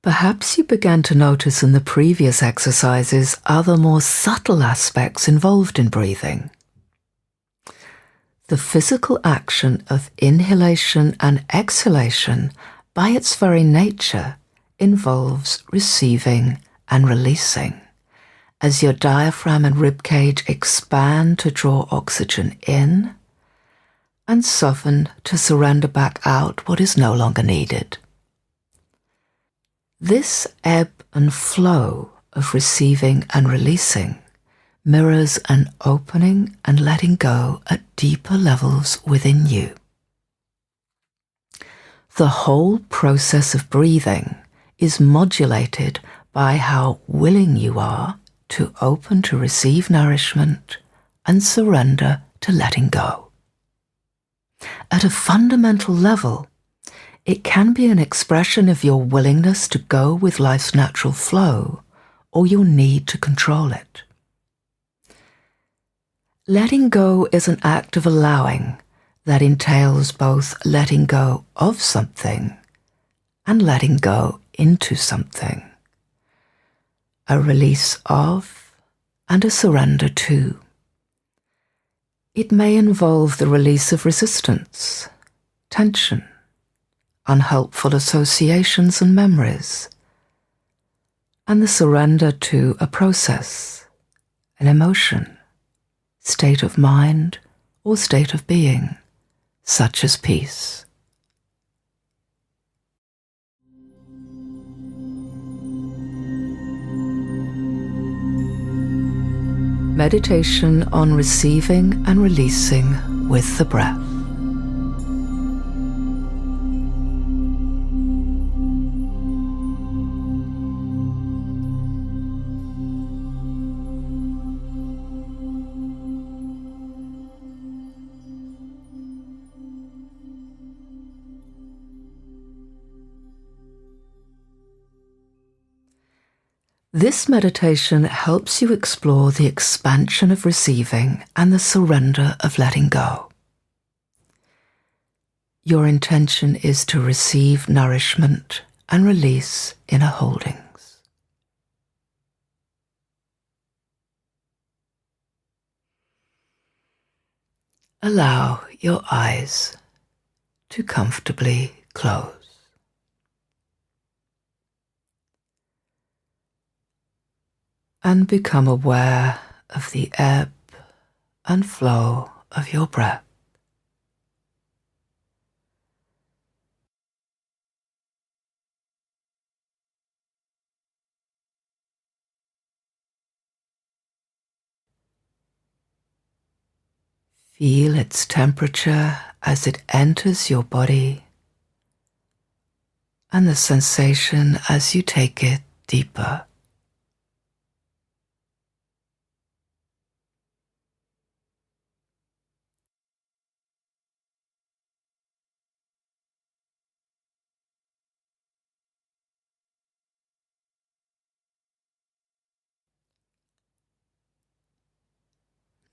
Perhaps you began to notice in the previous exercises other more subtle aspects involved in breathing. The physical action of inhalation and exhalation, by its very nature, involves receiving and releasing, as your diaphragm and ribcage expand to draw oxygen in and soften to surrender back out what is no longer needed. This ebb and flow of receiving and releasing mirrors an opening and letting go at deeper levels within you. The whole process of breathing is modulated by how willing you are to open to receive nourishment and surrender to letting go. At a fundamental level, it can be an expression of your willingness to go with life's natural flow or your need to control it. Letting go is an act of allowing that entails both letting go of something and letting go into something, a release of and a surrender to. It may involve the release of resistance, tension, unhelpful associations and memories, and the surrender to a process, an emotion, state of mind, or state of being, such as peace. Meditation on receiving and releasing with the breath. This meditation helps you explore the expansion of receiving and the surrender of letting go. Your intention is to receive nourishment and release inner holdings. Allow your eyes to comfortably close. And become aware of the ebb and flow of your breath. Feel its temperature as it enters your body and the sensation as you take it deeper.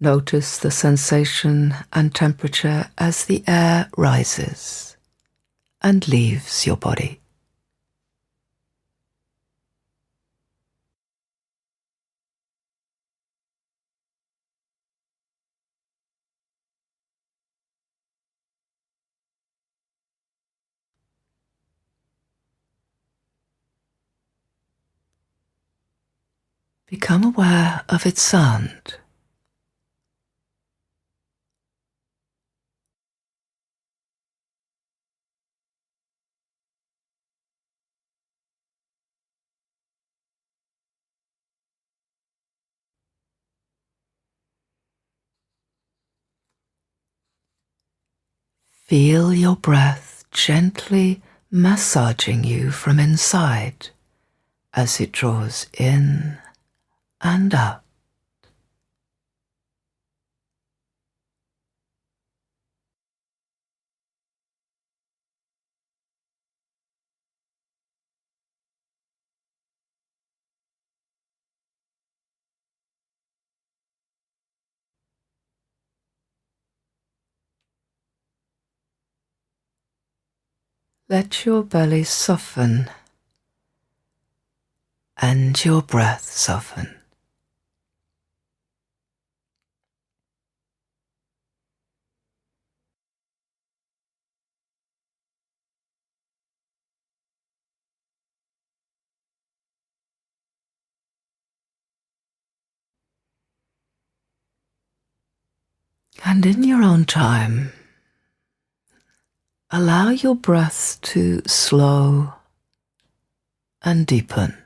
Notice the sensation and temperature as the air rises and leaves your body. Become aware of its sound. Feel your breath gently massaging you from inside as it draws in and out. Let your belly soften and your breath soften. And in your own time, allow your breath to slow and deepen.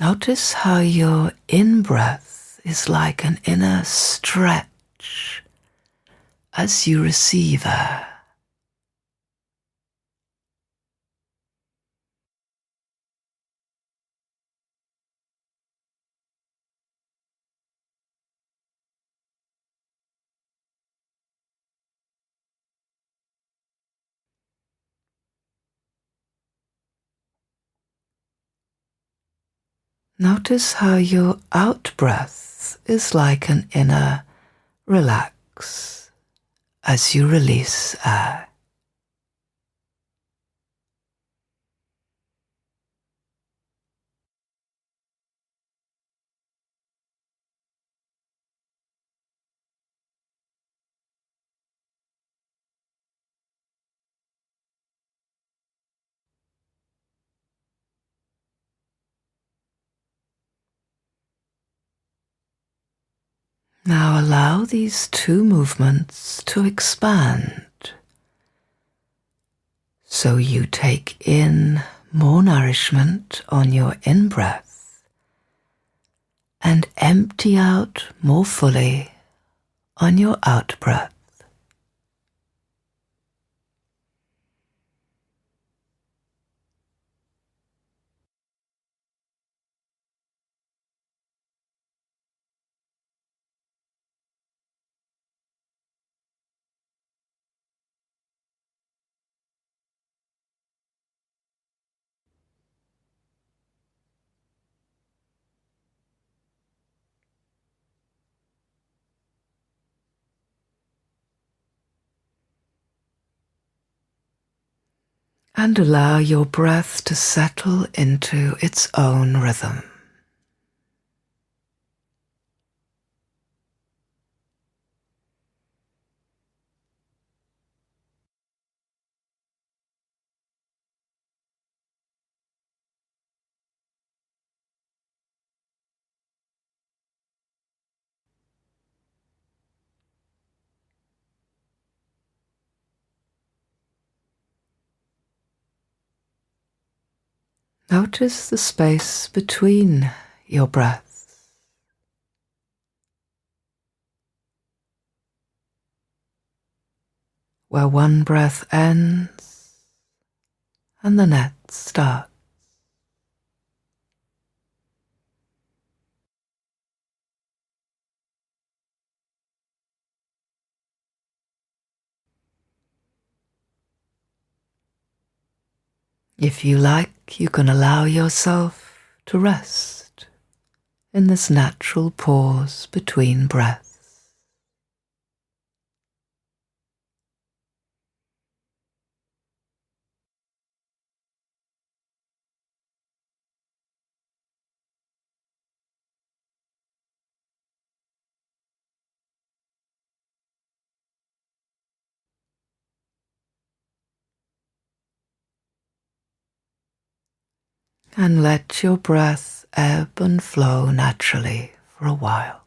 Notice how your in-breath is like an inner stretch as you receive air. Notice how your out-breath is like an inner relax as you release air. Now allow these two movements to expand. So you take in more nourishment on your in-breath and empty out more fully on your out-breath. And allow your breath to settle into its own rhythm. Notice the space between your breaths, where one breath ends and the next starts. If you like, you can allow yourself to rest in this natural pause between breaths. And let your breath ebb and flow naturally for a while.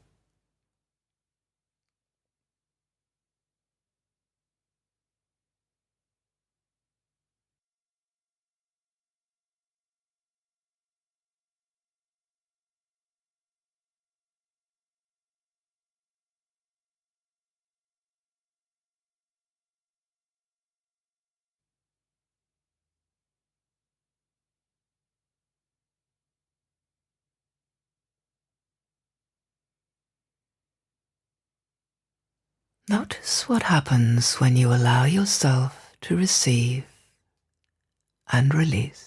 Notice what happens when you allow yourself to receive and release.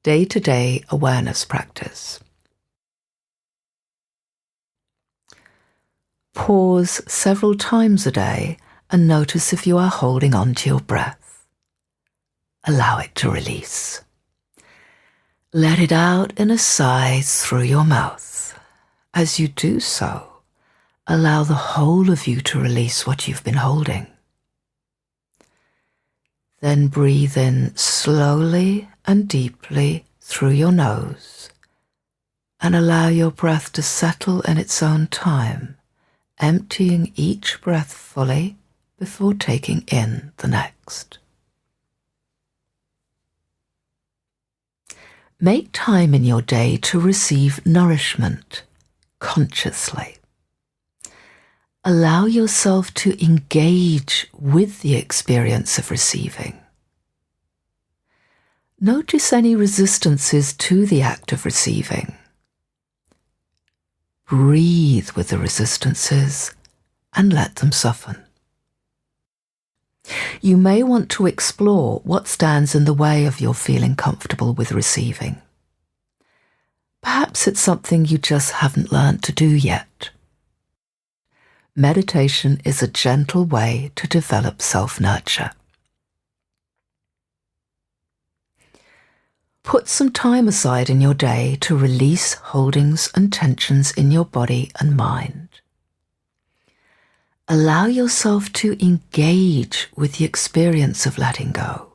Day-to-day awareness practice. Pause several times a day and notice if you are holding on to your breath. Allow it to release. Let it out in a sigh through your mouth. As you do so, allow the whole of you to release what you've been holding. Then breathe in slowly and deeply through your nose and allow your breath to settle in its own time, emptying each breath fully before taking in the next. Make time in your day to receive nourishment consciously. Allow yourself to engage with the experience of receiving. Notice any resistances to the act of receiving. Breathe with the resistances and let them soften. You may want to explore what stands in the way of your feeling comfortable with receiving. Perhaps it's something you just haven't learned to do yet. Meditation is a gentle way to develop self-nurture. Put some time aside in your day to release holdings and tensions in your body and mind. Allow yourself to engage with the experience of letting go.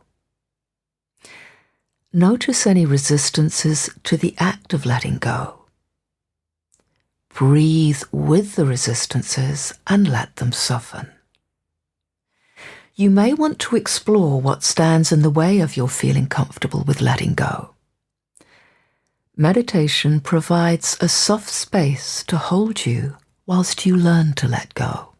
Notice any resistances to the act of letting go. Breathe with the resistances and let them soften. You may want to explore what stands in the way of your feeling comfortable with letting go. Meditation provides a soft space to hold you whilst you learn to let go.